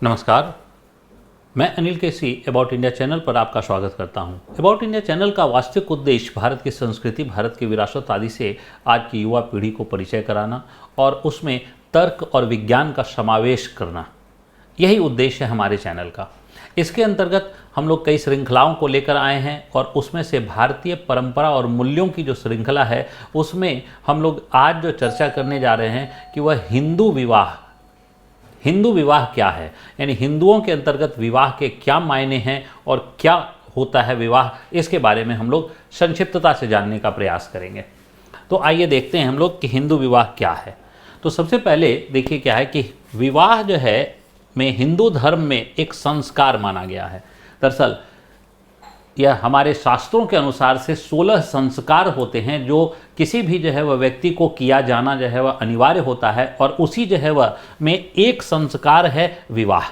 नमस्कार, मैं अनिल केसी about India channel पर आपका स्वागत करता हूं। अबाउट इंडिया चैनल का वास्तविक उद्देश्य भारत की संस्कृति, भारत की विरासत आदि से आज की युवा पीढ़ी को परिचय कराना और उसमें तर्क और विज्ञान का समावेश करना, यही उद्देश्य है हमारे चैनल का। इसके अंतर्गत हम लोग कई श्रृंखलाओं को लेकर आए हैं और उसमें से भारतीय परंपरा और मूल्यों की जो श्रृंखला है उसमें हम लोग आज जो चर्चा करने जा रहे हैं कि वह हिंदू विवाह क्या है, यानी हिंदुओं के अंतर्गत विवाह के क्या मायने हैं और क्या होता है विवाह, इसके बारे में हम लोग संक्षिप्तता से जानने का प्रयास करेंगे। तो आइए देखते हैं हम लोग कि हिंदू विवाह क्या है। तो सबसे पहले देखिए क्या है कि विवाह जो है में हिंदू धर्म में एक संस्कार माना गया है। दरअसल यह हमारे शास्त्रों के अनुसार से 16 संस्कार होते हैं जो किसी भी जो है वह व्यक्ति को किया जाना जो है वह अनिवार्य होता है, और उसी जो है वह में एक संस्कार है विवाह।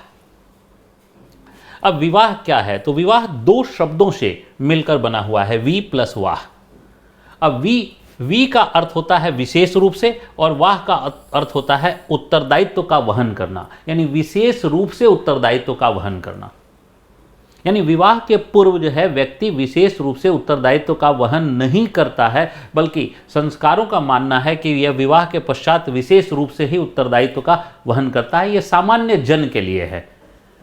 अब विवाह क्या है? तो विवाह दो शब्दों से मिलकर बना हुआ है, वी प्लस वाह। अब वी का अर्थ होता है विशेष रूप से और वाह का अर्थ होता है उत्तरदायित्व का वहन करना, यानी विशेष रूप से उत्तरदायित्व का वहन करना। यानी विवाह के पूर्व जो है व्यक्ति विशेष रूप से उत्तरदायित्व का वहन नहीं करता है, बल्कि संस्कारों का मानना है कि यह विवाह के पश्चात विशेष रूप से ही उत्तरदायित्व का वहन करता है। यह सामान्य जन के लिए है।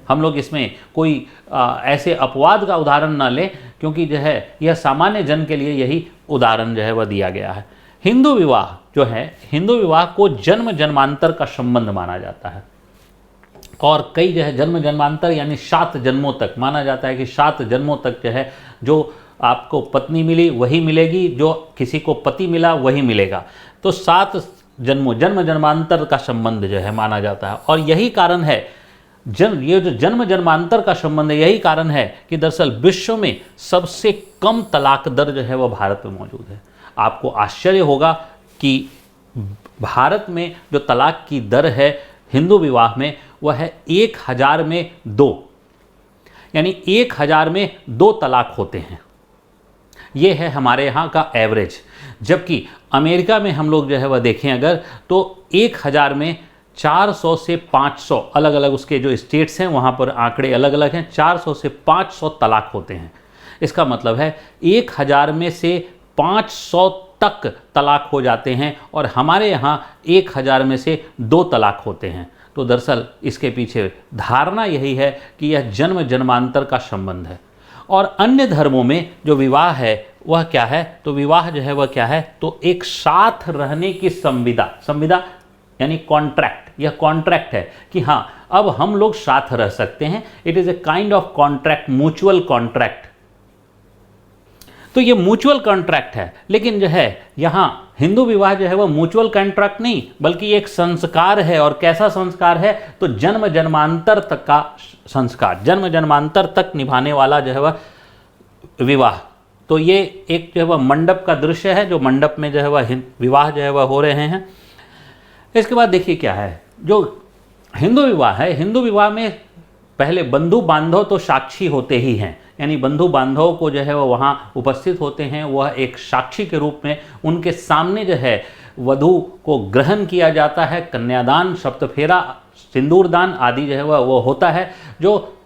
हम लोग इसमें कोई ऐसे अपवाद का उदाहरण ना लें, क्योंकि जो है यह सामान्य जन के लिए यही उदाहरण जो है वह दिया गया है। हिंदू विवाह जो है, हिंदू विवाह को जन्म जन्मांतर का संबंध माना जाता है, और कई जो है जन्म जन्मांतर यानी 7 जन्मों तक माना जाता है कि 7 जन्मों तक जो है जो आपको पत्नी मिली वही मिलेगी, जो किसी को पति मिला वही मिलेगा। तो 7 जन्मों जन्म जन्मांतर का संबंध जो है माना जाता है। और यही कारण है ये जो जन्म जन्मांतर का संबंध है, यही कारण है कि दरअसल विश्व में सबसे कम तलाक दर जो है वह भारत में मौजूद है। आपको आश्चर्य होगा कि भारत में जो तलाक की दर है हिंदू विवाह में वह है 1000 में 2, यानी 1000 में 2 तलाक होते हैं। ये है हमारे यहाँ का एवरेज। जबकि अमेरिका में हम लोग जो है वह देखें अगर, तो 1000 में 400 से 500, अलग अलग उसके जो स्टेट्स हैं वहाँ पर आंकड़े अलग अलग हैं, 400 से 500 तलाक होते हैं। इसका मतलब है 1000 में से 500 तक तलाक हो जाते हैं, और हमारे यहाँ 1000 में से 2 तलाक होते हैं। तो दरअसल इसके पीछे धारणा यही है कि यह जन्म जन्मांतर का संबंध है। और अन्य धर्मों में जो विवाह है वह क्या है? तो विवाह जो है वह क्या है? तो एक साथ रहने की संविदा यानी कॉन्ट्रैक्ट। यह कॉन्ट्रैक्ट है कि हाँ अब हम लोग साथ रह सकते हैं। It is a kind of contract, mutual contract. तो ये म्यूचुअल कॉन्ट्रैक्ट है। लेकिन जो है यहाँ हिंदू विवाह जो है वह म्यूचुअल कॉन्ट्रैक्ट नहीं, बल्कि एक संस्कार है। और कैसा संस्कार है? तो जन्म जन्मांतर तक का संस्कार, जन्म जन्मांतर तक निभाने वाला जो है वह विवाह। तो ये एक जो है वह मंडप का दृश्य है, जो मंडप में जो है वह विवाह जो है वह हो रहे हैं। इसके बाद देखिए क्या है, जो हिंदू विवाह है, हिंदू विवाह में पहले बंधु बांधव तो साक्षी होते ही हैं, यानी बंधु बांधवों को जो है वह वहाँ उपस्थित होते हैं। वह एक साक्षी के रूप में उनके सामने जो है वधू को ग्रहण किया जाता है। कन्यादान, सप्तफेरा, सिंदूरदान आदि जो है वह होता है, जो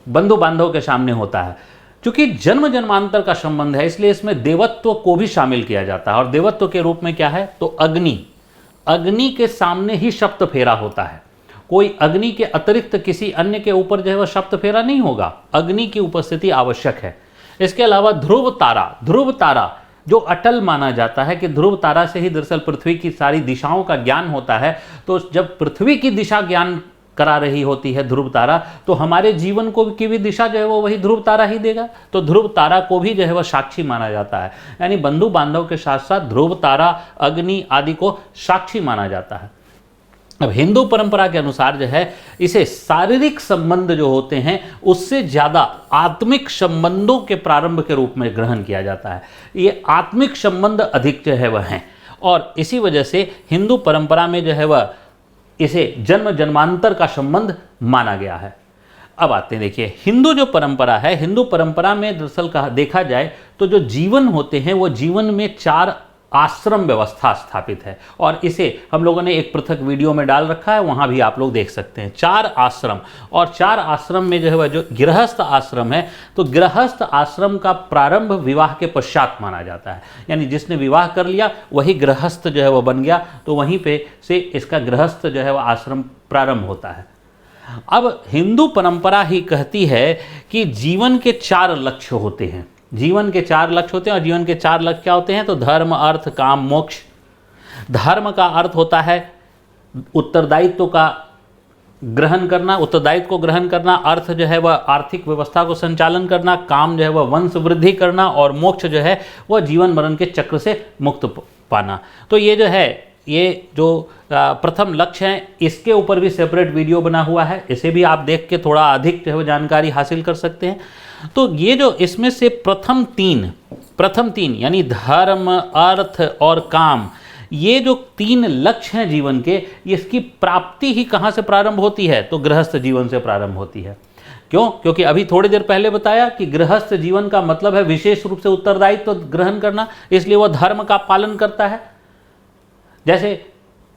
बंधु बांधव के सामने होता है। क्योंकि जन्म जन्मांतर का संबंध है, इसलिए इसमें देवत्व को भी शामिल किया जाता है। और देवत्व के रूप में क्या है? तो अग्नि के सामने ही सप्तफेरा होता है। कोई अग्नि के अतिरिक्त किसी अन्य के ऊपर जो है वह सप्तफेरा नहीं होगा। अग्नि की उपस्थिति आवश्यक है। इसके अलावा ध्रुव तारा जो अटल माना जाता है कि ध्रुव तारा से ही दरअसल पृथ्वी की सारी दिशाओं का ज्ञान होता है। तो जब पृथ्वी की दिशा ज्ञान करा रही होती है ध्रुव तारा, तो हमारे जीवन को की भी दिशा जो है वो वही ध्रुव तारा ही देगा। तो ध्रुव तारा को भी जो है वह साक्षी माना जाता है। यानी बंधु बांधव के साथ साथ ध्रुव तारा, अग्नि आदि को साक्षी माना जाता है। अब हिंदू परंपरा के अनुसार जो है इसे शारीरिक संबंध जो होते हैं उससे ज़्यादा आत्मिक संबंधों के प्रारंभ के रूप में ग्रहण किया जाता है। ये आत्मिक संबंध अधिक जो है वह हैं, और इसी वजह से हिंदू परंपरा में जो है वह इसे जन्म जन्मांतर का संबंध माना गया है। अब आते हैं, देखिए हिंदू जो परंपरा है, हिंदू परंपरा में दरअसल देखा जाए तो जो जीवन होते हैं वो जीवन में 4 आश्रम व्यवस्था स्थापित है, और इसे हम लोगों ने एक पृथक वीडियो में डाल रखा है, वहाँ भी आप लोग देख सकते हैं। 4 आश्रम, और 4 आश्रम में जो है जो गृहस्थ आश्रम है, तो गृहस्थ आश्रम का प्रारंभ विवाह के पश्चात माना जाता है। यानी जिसने विवाह कर लिया वही गृहस्थ जो है वह बन गया, तो वहीं पे से इसका गृहस्थ जो है वह आश्रम प्रारंभ होता है। अब हिंदू परंपरा ही कहती है कि जीवन के 4 लक्ष्य होते हैं। जीवन के 4 लक्ष्य होते हैं, और जीवन के 4 लक्ष्य क्या होते हैं? तो धर्म, अर्थ, काम, मोक्ष। धर्म का अर्थ होता है उत्तरदायित्व का ग्रहण करना, उत्तरदायित्व को ग्रहण करना। अर्थ जो है वह आर्थिक व्यवस्था को संचालन करना। काम जो है वह वंश वृद्धि करना, और मोक्ष जो है वह जीवन मरण के चक्र से मुक्त पाना। तो ये जो है, ये जो प्रथम लक्ष्य हैं, इसके ऊपर भी सेपरेट वीडियो बना हुआ है, इसे भी आप देख के थोड़ा अधिक जो है जानकारी हासिल कर सकते हैं। तो ये जो इसमें से प्रथम तीन यानी धर्म, अर्थ और काम, ये जो 3 लक्ष्य हैं जीवन के, इसकी प्राप्ति ही कहाँ से प्रारंभ होती है? तो गृहस्थ जीवन से प्रारंभ होती है। क्यों? क्योंकि अभी थोड़ी देर पहले बताया कि गृहस्थ जीवन का मतलब है विशेष रूप से उत्तरदायित्व ग्रहण करना, इसलिए वह धर्म का पालन करता है। जैसे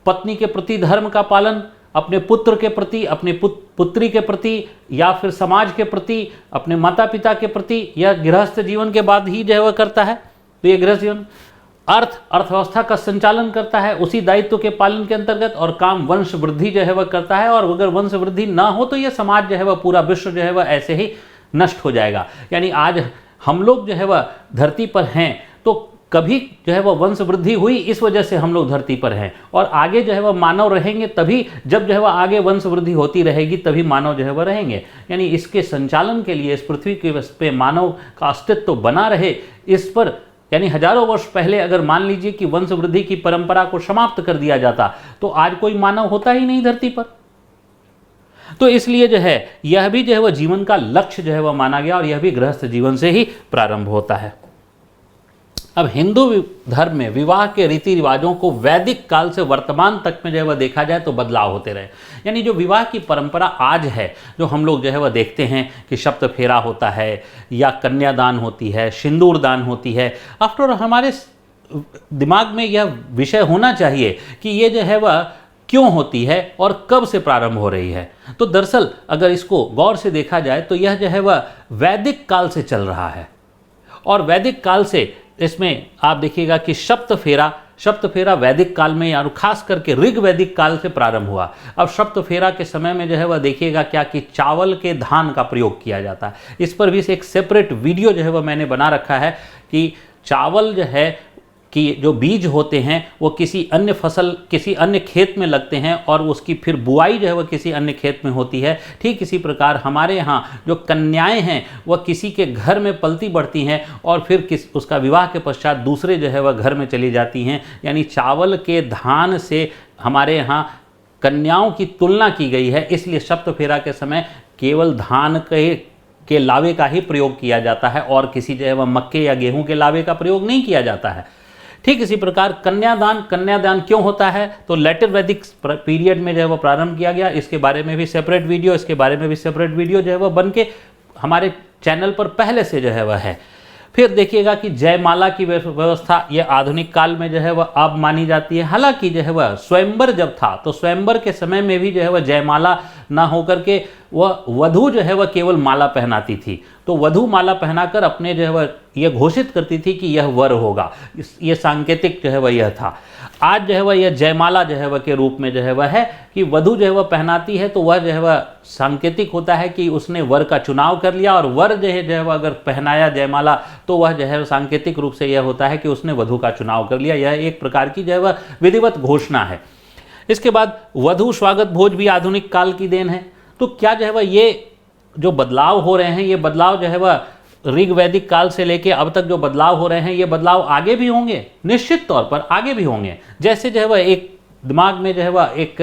पत्नी के प्रति धर्म का पालन, अपने पुत्र के प्रति, अपनी पुत्री के प्रति, या फिर समाज के प्रति, अपने माता पिता के प्रति, यह गृहस्थ जीवन के बाद ही जो है वह करता है। तो ये गृहस्थ जीवन। अर्थव्यवस्था का संचालन करता है उसी दायित्व के पालन के अंतर्गत, और काम वंश वृद्धि जो है वह करता है। और अगर वंश वृद्धि ना हो तो यह समाज जो है वह, पूरा विश्व जो है वह ऐसे ही नष्ट हो जाएगा। यानी आज हम लोग जो है वह धरती पर हैं, तो कभी जो है वह वंश वृद्धि हुई, इस वजह से हम लोग धरती पर हैं, और आगे जो है वह मानव रहेंगे तभी, जब जो है वह आगे वंश वृद्धि होती रहेगी तभी मानव जो है वह रहेंगे। यानी इसके संचालन के लिए, इस पृथ्वी के पे मानव का अस्तित्व बना रहे, इस पर, यानी हजारों वर्ष पहले अगर मान लीजिए कि वंश वृद्धि की परंपरा को समाप्त कर दिया जाता, तो आज कोई मानव होता ही नहीं धरती पर। तो इसलिए जो है यह भी जो है वह जीवन का लक्ष्य जो है वह माना गया, और यह भी गृहस्थ जीवन से ही प्रारंभ होता है। अब हिंदू धर्म में विवाह के रीति रिवाजों को वैदिक काल से वर्तमान तक में जो है वह देखा जाए तो बदलाव होते रहे। यानी जो विवाह की परंपरा आज है, जो हम लोग जो है वह देखते हैं कि शब्द फेरा होता है, या कन्यादान होती है, सिंदूर दान होती है। आफ्टर हमारे दिमाग में यह विषय होना चाहिए कि ये जो है वह क्यों होती है और कब से प्रारंभ हो रही है। तो दरअसल अगर इसको गौर से देखा जाए तो यह जो है वह वैदिक काल से चल रहा है, और वैदिक काल से इसमें आप देखिएगा कि सप्तफेरा वैदिक काल में, या खास करके ऋग वैदिक काल से प्रारंभ हुआ। अब सप्तफेरा के समय में जो है वह देखिएगा क्या कि चावल के धान का प्रयोग किया जाता है। इस पर भी एक सेपरेट वीडियो जो है वह मैंने बना रखा है कि चावल जो है कि जो बीज होते हैं वो किसी अन्य फसल, किसी अन्य खेत में लगते हैं, और उसकी फिर बुआई जो है वह किसी अन्य खेत में होती है। ठीक इसी प्रकार हमारे यहाँ जो कन्याएं हैं वह किसी के घर में पलती बढ़ती हैं, और फिर उसका विवाह के पश्चात दूसरे जो है वह घर में चली जाती हैं। यानी चावल के धान से हमारे यहाँ कन्याओं की तुलना की गई है, इसलिए सप्तफेरा के समय केवल धान के लावे का ही प्रयोग किया जाता है, और किसी जो है वह मक्के या गेहूँ के लावे का प्रयोग नहीं किया जाता है। ठीक इसी प्रकार कन्यादान क्यों होता है? तो लेटर वैदिक पीरियड में जो है वो प्रारंभ किया गया। इसके बारे में भी सेपरेट वीडियो, इसके बारे में भी सेपरेट वीडियो जो है वह बन के हमारे चैनल पर पहले से जो है वह है। फिर देखिएगा कि जयमाला की व्यवस्था यह आधुनिक काल में जो है वह अब मानी जाती है। हालांकि जो है वह स्वयंवर जब था तो स्वयंवर के समय में भी जो है वह जयमाला ना होकर के वह वधू जो है वह केवल माला पहनाती थी। तो वधू माला पहनाकर अपने जो है वह यह घोषित करती थी कि यह वर होगा। ये सांकेतिक जो है वह यह था। आज जो है वह यह जयमाला जो है वह के रूप में जो है वह है कि वधू जो है वह पहनाती है, तो वह जो है वह सांकेतिक होता है कि उसने वर का चुनाव कर लिया, और वर जो है वह अगर पहनाया जयमाला तो वह जो है सांकेतिक रूप से यह होता है कि उसने वधू का चुनाव कर लिया। यह एक प्रकार की जो है वह विधिवत घोषणा है। इसके बाद वधू स्वागत भोज भी आधुनिक काल की देन है। तो क्या जो है वह ये जो बदलाव हो रहे हैं, ये बदलाव जो है वह ऋग वैदिक काल से लेके अब तक जो बदलाव हो रहे हैं, ये बदलाव आगे भी होंगे, निश्चित तौर पर आगे भी होंगे। जैसे जो है वह एक दिमाग में जो है वह एक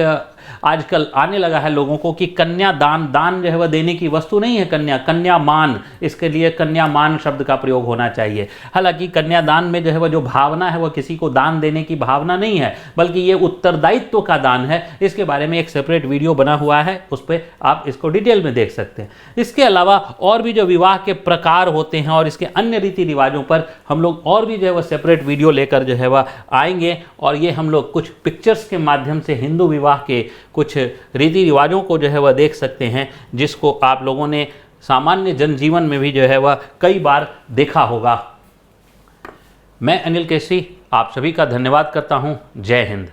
आजकल आने लगा है लोगों को कि कन्यादान, दान जो है वह देने की वस्तु नहीं है कन्या, कन्यामान, इसके लिए कन्यामान शब्द का प्रयोग होना चाहिए। हालांकि कन्यादान में जो है वह जो भावना है वह किसी को दान देने की भावना नहीं है, बल्कि ये उत्तरदायित्व का दान है। इसके बारे में एक सेपरेट वीडियो बना हुआ है, उस पर आप इसको डिटेल में देख सकते हैं। इसके अलावा और भी जो विवाह के प्रकार होते हैं और इसके अन्य रीति रिवाजों पर हम लोग और भी जो है वह सेपरेट वीडियो लेकर जो है वह आएंगे, और ये हम लोग कुछ पिक्चर्स के माध्यम से हिंदू विवाह के कुछ रीति रिवाजों को जो है वह देख सकते हैं, जिसको आप लोगों ने सामान्य जनजीवन में भी जो है वह कई बार देखा होगा। मैं अनिल केसरी आप सभी का धन्यवाद करता हूं। जय हिंद।